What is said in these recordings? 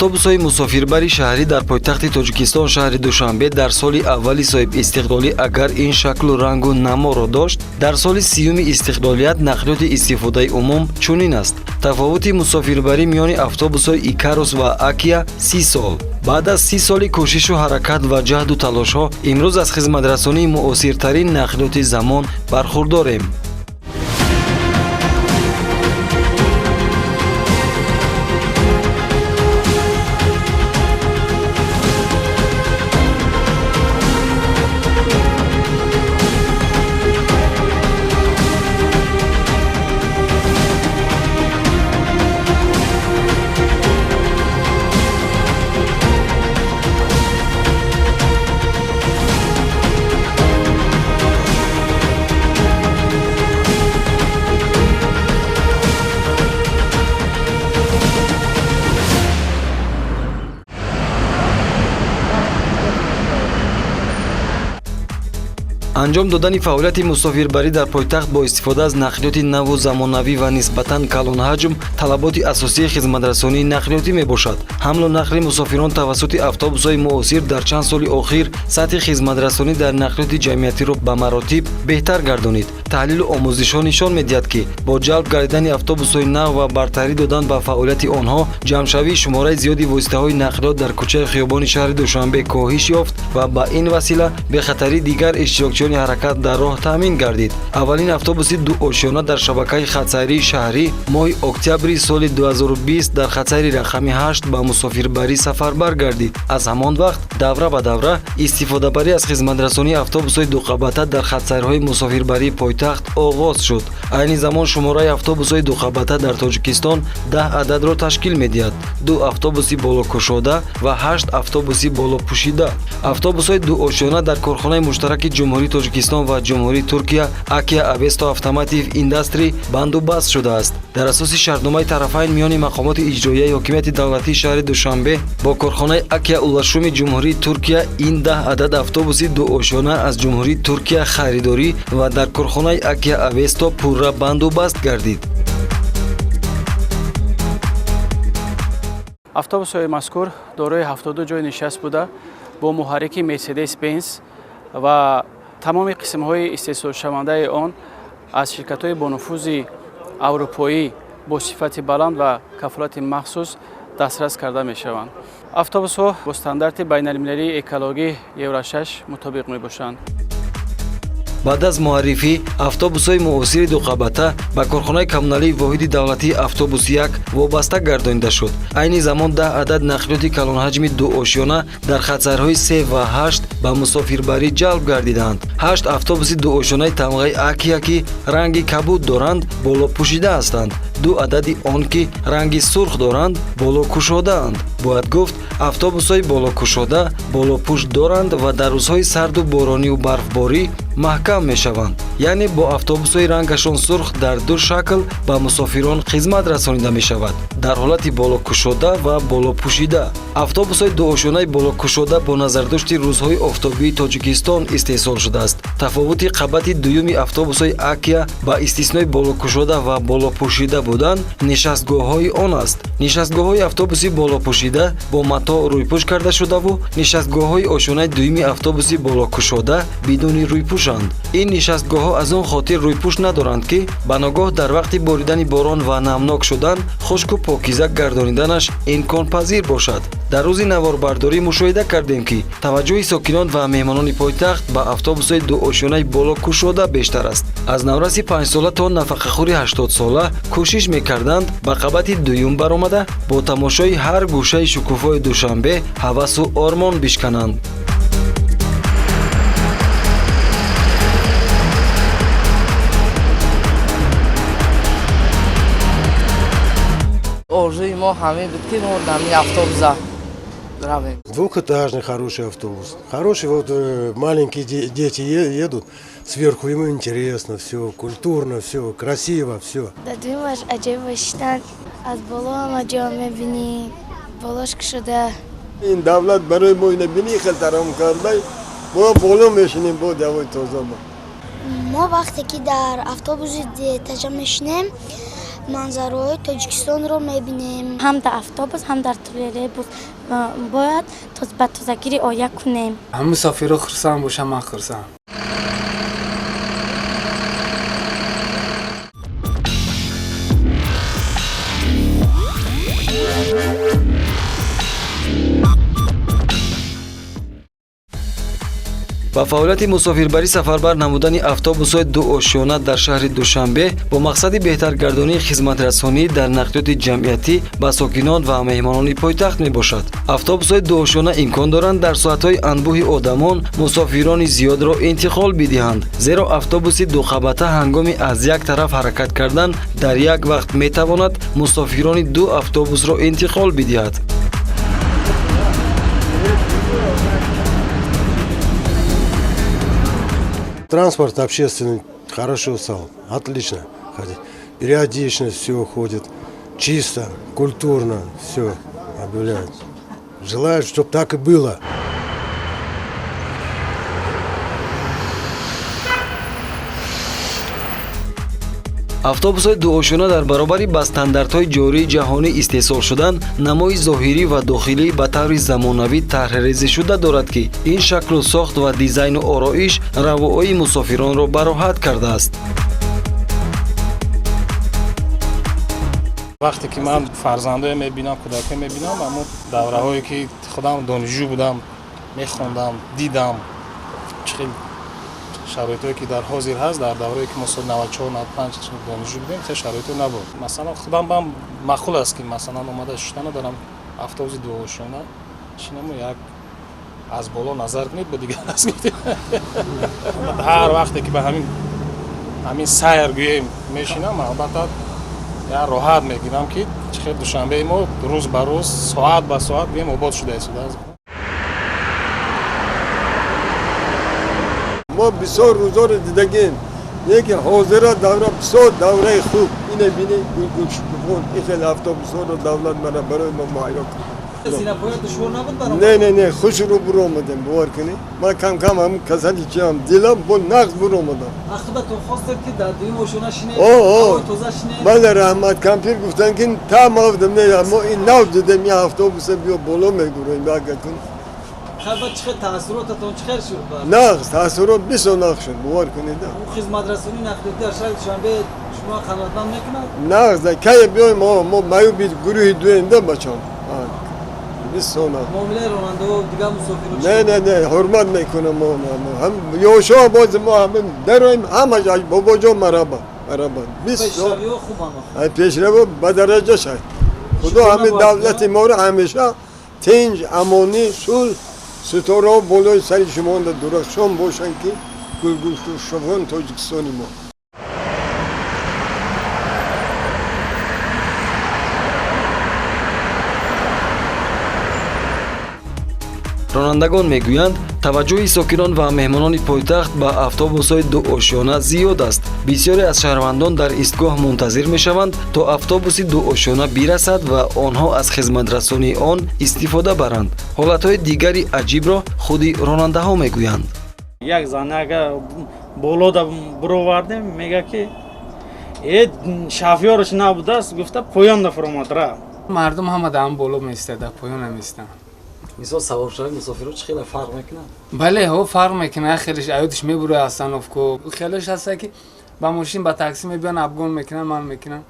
автобусҳои мусофирбари шаҳрӣ дар пойтахти Тоҷикистон шаҳри Душанбе дар соли аввали соҳибистиқлолӣ агар ин шаклу рангу наморо дошт, дар соли сиюми истиқлолият нақлиёти истифодаи умум чунин аст. Тафовути мусофирбарӣ миёни автобусҳои Икарус ва Акия 30 сол. Баъд аз 30 соли кӯшишу ҳаракат ва ҷаҳду талошҳо, имрӯз аз хизматрасонии муосиртарин нақлиёти замон бархурдорем. анҷом додани фаъолияти мусофирбарӣ дар пойтахт бо истифода аз нақлиёти наву замонавӣ ва нисбатан калонҳаҷм талаботи асосии хизматрасонии нақлиётӣ мебошад. ҳамлу нақли мусофирон тавассути автобусҳои муосир дар чанд соли охир сатҳи хизматрасонӣ дар нақлиёти ҷамъиятиро ба маротиб беҳтар гардонид. таҳлилу омӯзишҳо нишон медиҳад, ки бо ҷалб гардидани автобусҳои нав ва бартарӣ додан ба фаъолияти онҳо, ҷамъшавии шумораи зиёди воситаҳои нақлиёт дар кӯчаи хиёбони шаҳри Душанбе коҳиш ёфт ва ба ин васила бехатарии дигар иштирокчиёни ҳаракат дар роҳ таъмин гардид. аввалин автобуси дуошёна дар шабакаи хатсайрии шаҳрӣ моҳи октябри соли 2020 дар хатсайри рақами 8 ба мусофирбарӣ сафарбар гардид. аз ҳамон вақт давра ба давра истифодабарӣ аз хизматрасонии автобусҳои дуқабата дар хатсайрҳои мусофирбарии пойтахт оғоз шуд. айни замон шумораи автобусҳои дуқабата дар Тоҷикистон 10 ададро ташкил медиҳад. 2 автобуси болокушода ва 8 автобуси болопӯшида. автобусҳои дуошёна дар корхонаи муштараки ҷумҳурии Тоҷикистон ва ҷумҳурии Туркия Акия Авесто Автомотив Индастри бандубаст шудааст. дар асоси шартномаи тарафайн миёни мақомоти иҷроияи ҳокимияти давлатии шаҳри Душанбе бо корхонаи Акия Улашуми ҷумҳурии Туркия ин 10 адад автобуси дуошёна аз ҷумҳурии Туркия харидорӣ ва дар корхонаи Акия Авесто пурра бандубаст гардид. автобусҳои мазкур дорои 72 ҷои нишаст буда бо муҳаррики Mercedes-Benz ва тамоми қисмҳои истеҳсолшавандаи он аз ширкатҳои бонуфузи аврупоӣ бо сифати баланд ва кафолати махсус дастрас карда мешаванд. автобусҳо бо стандарти байналмилалии экологӣ Евро 6 мутобиқ мебошанд. баъд аз муаррифӣ автобусҳои муосири дуқабата ба корхонаи коммуналии воҳиди давлатии автобус 1 вобаста гардонида шуд. айни замон 10 адад нақлиёти калонҳаҷми дуошёна дар хатсайрҳои 3 ва 8 ба мусофирбарӣ ҷалб гардиданд. 8 автобуси дуошёнаи тамғаи Акия, ки ранги кабуд доранд, болопӯшида ҳастанд. 2 адади он, ки ранги сурх доранд, болокушодаанд. бояд гуфт, автобусҳои болокушода болопӯш доранд ва дар рӯзҳои сарду боронию барфборӣ маҳкам мешаванд. яъне бо автобусҳои рангашон сурх дар ду шакл ба мусофирон хизмат расонида мешавад, дар ҳолати болокушода ва болопӯшида. автобусҳои дуошёнаи болокушода бо назардошти рӯзҳои офтобии Тоҷикистон истеҳсол шудааст. тафовути қабати дуюми автобусҳои Акия ба истиснои болокушода ва болопӯшида будан нишастгоҳҳои он аст. нишастгоҳҳои автобуси болопӯшида бо матоъ рӯйпӯш карда шудаву нишастгоҳҳои ошёнаи дуюми автобуси болокушода бидуни рӯйпӯшанд. ин нишастгоҳҳо аз он хотир рӯйпӯш надоранд, ки ба ногоҳ дар вақти боридани борон ва намнок шудан хушку покиза гардониданаш имконпазир бошад. дар рӯзи наворбардорӣ мушоҳида кардем, ки таваҷҷӯҳи сокинон ва меҳмонони пойтахт ба автобусҳои дуошёнаи болокушода бештар аст. аз навраси 5сола то нафақахӯри 80сола кӯшиш мекарданд ба қабати дуюм баромада бо тамошои ҳар гӯшаи шукуфаи Душанбе ҳавасу ормон бишкананд. орзуи мо ҳамин буд, ки мо дар автобуса здравия. Двухэтажный хороший автобус. Хороший, вот маленькие дети едут, сверху ему интересно, все, культурно, все, красиво, все. Дадвимаш аҷибашдан аз боло ҳама ҷо мебинӣ, болош ки шуда. این دولت برای ما اینو بینی خطرام کرده ما بالا میشینیم با دوای تازه мо вақте ки дар автобуси детажа мешинем манзараҳои тоҷикистонро мебинем. ҳам дар автобус ҳам дар троллейбус бояд ба тозагӣ риоя кунем. ҳам мусофиро хурсанд бошам, ман хурсанд. ба фаъолияти мусофирбарӣ сафарбар намудани автобусҳои дуошёна дар шаҳри душанбе бо мақсади беҳтаргардонии хизматрасонӣ дар нақлиёти ҷамъиятӣ ба сокинон ва меҳмонони пойтахт мебошад. Автобусҳои дуошёна имкон доранд дар соатҳои анбӯҳи одамон мусофирони зиёдро интиқол бидиҳанд, зеро автобуси дуқабата ҳангоми аз як тараф ҳаракат кардан дар як вақт метавонад мусофирони ду автобусро интиқол бидиҳад. Транспорт общественный хорошо стал, отлично ходить. Периодично все ходит, чисто, культурно все объявляют. Желаю, чтобы так и было. автобусҳои дуошона дар баробари ба стандартҳои ҷории ҷаҳонӣ истеҳсол шудан намои зоҳирӣ ва дохилӣ ба таври замонавӣ тарҳрезишуда дорад ки ин шаклу сохт ва дизайну ороиш равои мусофиронро бароҳат кардааст. вақте ки ман фарзандоя мебинам, кӯдакоя мебинам, аммо давраҳое ки худам донишҷӯ будам, мехондам, дидам чӣ шароитое ки дар ҳозир ҳаст, дар даврае ки мо соли 94-95 донишҷӯ будем, се шароито набуд. Масалан худам бам маъқул аст ки масалан омада шуштана дарам автобуси дуошона шинаму як аз боло назар кунед ба дигар аз гуфтед. ҳар вақте ки ба ҳамин сайр гӯем мешинам, албатта я роҳат мегирам ки чихел душанбеи мо рӯз ба рӯз соат ба соат гӯем обод шуда истодааст. ما بسیار روزا رو دیدگیم یکی حاضره دوره بسیار دوره خوب اینه بینی گل شکوفون این خیلی автобус ها رو دولت مرا برای ما مهیا کرد. نه خوش رو برو آمدیم باور کنی من کم کم هم کسانی چی هم دیلم با نقص برو آمدم. آخه تو خواستید که در دوی ماشونا شینه بله رحمت کمپیر گفتن که تام آفدم نه ما این نو دیدم یه автобус بیا بالا میگوریم باگه کن. خلبت چه تاثیراتتون چه شد؟ نقص تاثیرات بیشتر نقص شد باور کنید. اون خدمت رسانی نقلیتی در شهر دوشنبه شما خدمتمند میکنند؟ نقص کی بیایم ما مایو بی گروه دوینده بچم. بیشتر نقص. معامله راننده و دیگر مسافران نه حرمت میکنم ما هم یوشا باز ما هم درایم همه جای بابا جو مرحبا بیشتر. پیشروی خوب آنها. پیشروی به درجه شد. خدا همین دولت ما رو همیشه تنج امانی صلح ستاره بالای سر شما درخشان باشن که گل شوان تاجیکستانی ما. ронандагон мегӯянд таваҷҷӯҳи сокинон ва меҳмонони пойтахт ба автобусҳои дуошона зиёд аст. бисёре аз шаҳрвандон дар истгоҳ мунтазир мешаванд то автобуси дуошона бирасад ва онҳо аз хизматрасонии он истифода баранд. ҳолатҳои дигари аҷибро худи ронандаҳо мегӯянд. як зана агар болода бировардем мега ки шафёрш набудааст гуфта поён нафуромадра. мардум ҳама дар ҳам боло меистада, поён намеистанд. мисол саворшавии мусофиро чӣ хеле фарқ мекунад? бале ҳо фарқ мекунад, хелеш аёдиш мебурояд остановку. хелеш ҳаста ки ба мошин ба такси мебиён афгон мекунад, ман мекунам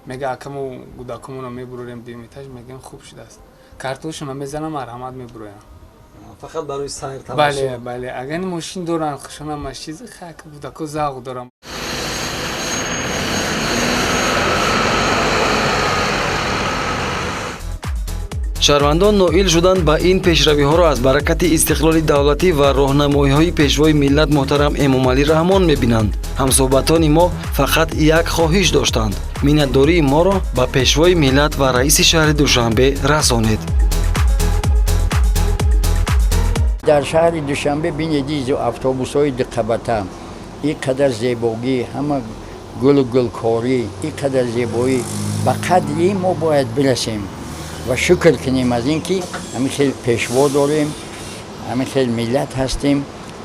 мега акаму гудакамуро мебурорем димитаж мегӯям хуб шудааст. картошро мезанам марҳамат мебуроям. фақат барои сайр тамошо. бале агар ин мошин доранд хушонам аз чизи хак гудако завқ дорам. шаҳрвандон ноил шуданд ба ин пешравиҳоро аз баракати истиқлоли давлатӣ ва роҳнамоиҳои пешвои миллат муҳтарам Эмомалӣ Раҳмон мебинанд. ҳамсоҳбатони мо фақат як хоҳиш доштанд: миннатдории моро ба пешвои миллат ва раиси шаҳри Душанбе расонед. дар шаҳри Душанбе бинедиз автобусҳои диққабата ин қадар зебогӣ, ҳама гулу гулкорӣ, ин қадар зебоӣ, ба қадри мо бояд бирасем ва шукр кунем аз ин ки ҳамин хел пешво дорем, ҳамин хел миллат ҳастем.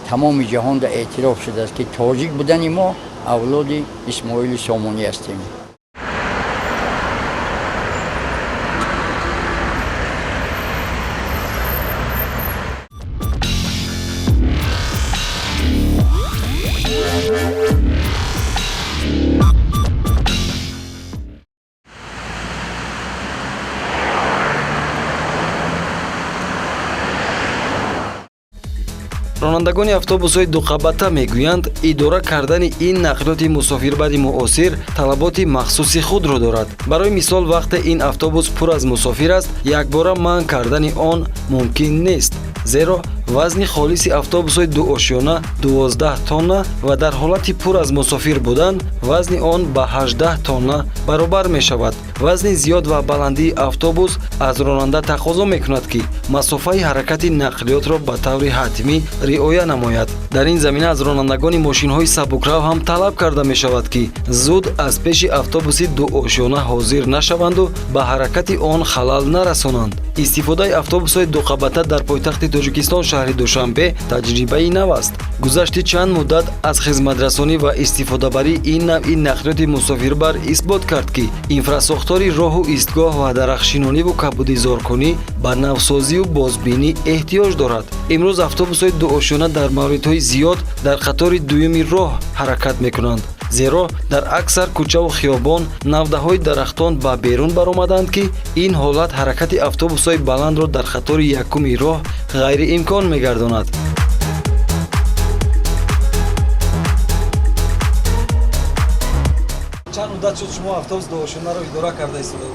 тамоми ҷаҳонда эътироф шудааст ки тоҷик будани мо авлоди исмоили сомонӣ ҳастем. ронандагони автобусҳои дуқабата мегӯянд, идора кардани ин нақлиёти мусофирбари муосир талаботи махсуси худро дорад. Барои мисол, вақте ин автобус пур аз мусофир аст, якбора манъ кардани он мумкин нест, зеро вазни холиси автобусҳои дуошёна 12 тонна ва дар ҳолати пур аз мусофир будан вазни он ба 18 тонна баробар мешавад. вазни зиёд ва баландии автобус аз ронанда тақозо мекунад ки масофаи ҳаракати нақлиётро ба таври ҳатмӣ риоя намояд. дар ин замина аз ронандагони мошинҳои сабукрав ҳам талаб карда мешавад ки зуд аз пеши автобуси дуошёна ҳозир нашаванду ба ҳаракати он халал нарасонанд. истифодаи автобусҳои дуқабата дар пойтахти Тоҷикистон шаҳри Душанбе таҷрибаи нав аст. гузашти чанд муддат аз хизматрасонӣ ва истифодабарии ин навъи нақлиёти мусофирбар исбот кард ки инфрасохтори роҳу истгоҳ ва дарахшинониву кабудизоркунӣ ба навсозию бозбинӣ эҳтиёҷ дорад. имрӯз автобусҳои дуошёна дар мавридҳои зиёд дар қатори дуюми роҳ ҳаракат мекунанд, зеро дар аксар кӯчаву хиёбон навдаҳои дарахтон ба берун баромаданд ки ин ҳолат ҳаракати автобусҳои баландро дар қатори якуми роҳ ғайриимкон мегардонад. чанд муддат шуд шумо автобус дуошёнаро идора карда истодед?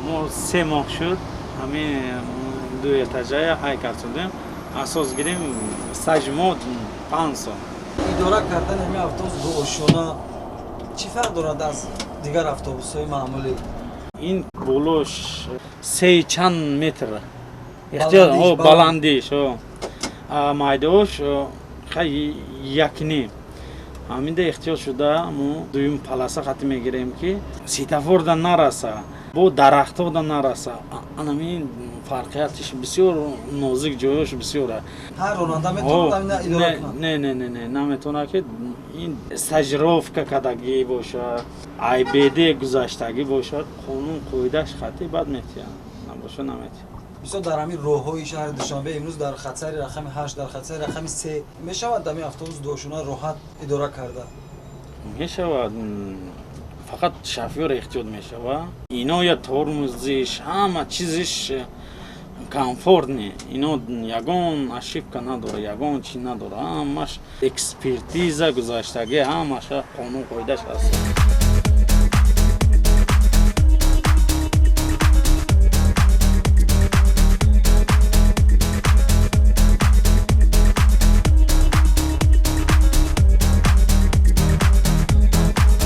мо 3 моҳ шуд ҳамин 2 этажая ҳай кардем. асос гирем стажи мо 5 сол. идора кардани ҳамин автобус дуошёна чӣ фарқ дорад аз дигар автобусҳои маъмулӣ? ин болош 3 чанд метр эҳтиёҷ баландиш, майдош хай якним. ҳаминда эҳтиёҷ шуда мо дуюм паласа хати мегирем ки светофорда нараса, бо дарахтода нараса. анамин фарқиятиш бисёр нозик ҷоёш бисёр аст. ҳар ронанда метавонад ҳамина идора кунад? не наметавонад ки ин стажировка кардагӣ бошад, IBD гузаштагӣ бошад, қонун қоидаш хати бад метиҳад, набошад наметиҳад. бисёр дар ҳамин роҳҳои шаҳри Душанбе имрӯз дар хатсайри рақами 8, дар хатсайри рақами 3 мешавад ҳамин автобус дуошёна роҳат идора карда? мешавад, фақат шофёр эҳтиёт мешавад. ино я тормозиш ҳама чизиш комфорт не. ино ягон ошибка надора, ягон чӣ надора. ҳамаш экспертиза гузаштагӣ, ҳамаша қонун қоидаш аст.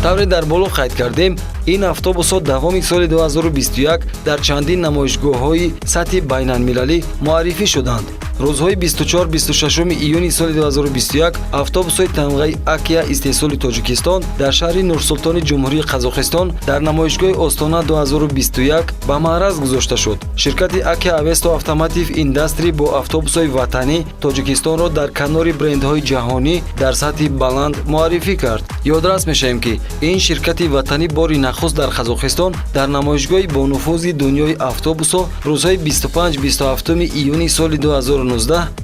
тавре дар боло қайд кардем, ин автобусҳо давоми соли 2021 дар чандин намоишгоҳҳои сатҳи байналмилалӣ муаррифӣ шуданд. рӯзҳои 24-26 июни соли 2021 автобусҳои тамғаи Акия истеҳсоли Тоҷикистон дар шаҳри Нурсултони Ҷумҳурии Қазоқистон дар намоишгоҳи Остона 2021 ба маъраз гузошта шуд. ширкати Акия Авесто Автомотив Индастри бо автобусҳои ватанӣ Тоҷикистонро дар канори брендҳои ҷаҳонӣ дар сатҳи баланд муаррифӣ кард. ёдрас мешавем ки ин ширкати ватанӣ бори нахуст дар Қазоқистон дар намоишгоҳи бонуфузи дунёи автобусҳо рӯзҳои 25-27 июни соли 2019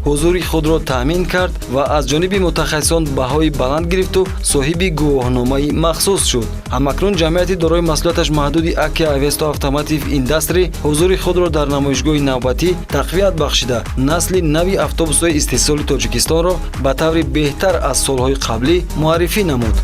ҳузури худро таъмин кард ва аз ҷониби мутахассисон баҳои баланд гирифту соҳиби гувоҳномаи махсус шуд. ҳамакнун ҷамъияти дорои масъулияташ маҳдуди Акия Авесто Автомотив Индастри ҳузури худро дар намоишгоҳи навбатӣ тақвият бахшида насли нави автобусҳои истеҳсоли Тоҷикистонро ба таври беҳтар аз солҳои қаблӣ муаррифӣ намуд.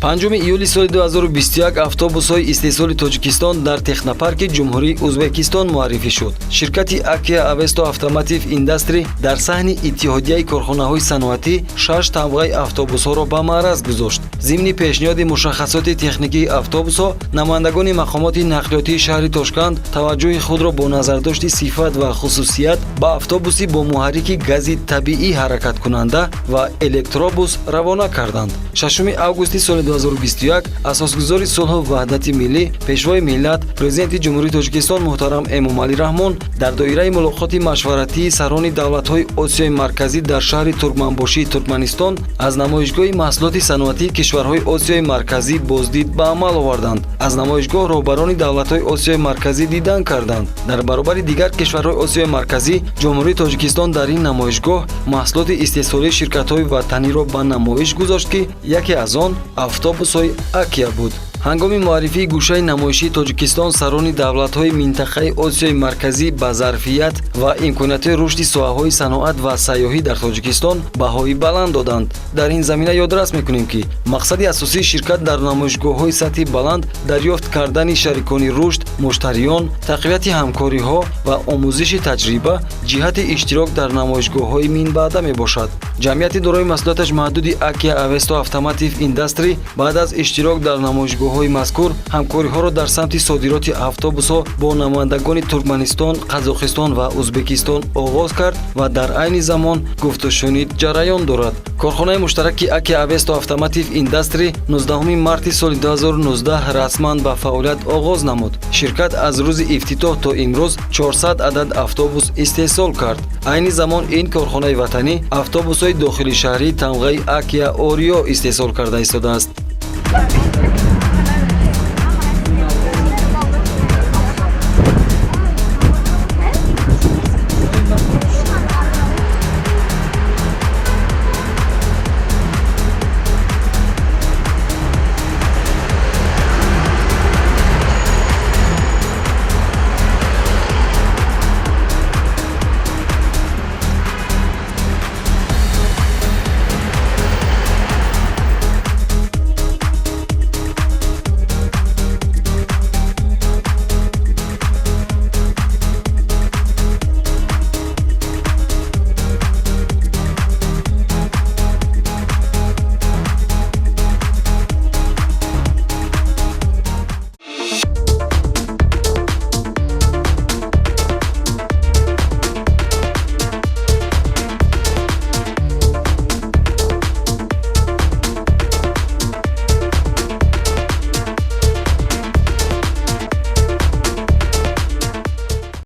5 июли соли 2021 автобусҳои истеҳсоли Тоҷикистон дар Технопарки Ҷумҳурии Узбекистон муаррифӣ шуд. Ширкати Akia Avesto Automotive Industry дар саҳни иттиҳодияи корхонаҳои саноатӣ 6 тамғаи автобусҳоро ба маъраз гузошт. Зимни пешниҳоди мушаххасоти техникии автобусҳо, намояндагони мақомоти нақлиётии шаҳри Тошканд таваҷҷӯҳи худро бо назардошти сифат ва хусусият ба автобуси бо муҳаррики гази табиӣ ҳаракаткунанда ва электробус равона карданд. 6 августи соли 2021 асосгузори сулҳу ваҳдати миллӣ, пешвои миллат, президенти ҷумҳурии Тоҷикистон муҳтарам Эмомалӣ Раҳмон дар доираи мулоқоти машваратии сарони давлатҳои Осиёи марказӣ дар шаҳри Туркманбошии Туркманистон аз намоишгоҳи маҳсулоти саноатии кишварҳои Осиёи марказӣ боздид ба амал оварданд. Аз намоишгоҳ роҳбарони давлатҳои Осиёи марказӣ дидан карданд. Дар баробари дигар кишварҳои Осиёи марказӣ, ҷумҳурии Тоҷикистон дар ин намоишгоҳ маҳсулоти истеҳсолии ширкатҳои ватаниро ба намоиш гузошт ки яке аз он автобусҳои Akia буд. ҳангоми муаррифии гӯшаи намоишии Тоҷикистон, сарони давлатҳои минтақаи Осиёи марказӣ ба зарфият ва имкониятҳои рушди соҳаҳои саноат ва сайёҳӣ дар Тоҷикистон баҳои баланд доданд. Дар ин замина ёдрас мекунем ки мақсади асосии ширкат дар намоишгоҳҳои сатҳи баланд дарёфт кардани шарикони рушд, муштариён, тақвияти ҳамкориҳо ва омӯзиши таҷриба ҷиҳати иштирок дар намоишгоҳҳои минбаъда мебошад. ҷамъияти дорои маҳсулоташ маҳдуди Akia Avesto Automotive Industry баъд аз иштирок дар намоишгоҳҳои мазкур ҳамкориҳоро дар самти содироти автобусҳо бо намояндагони Туркманистон, Қазоқистон ва Узбекистон оғоз кард ва дар айни замон гуфтушунид ҷараён дорад. Корхонаи муштараки Akia Avesto Automotive Industry 19 марти соли 2019 расман ба фаъолият оғоз намуд. Ширкат аз рӯзи ифтитоҳ то имрӯз 400 адад автобус истеҳсол кард. Айни замон ин корхонаи ватанӣ автобусҳои дохилишаҳрии тамғаи Akia Oreo истеҳсол карда истодааст.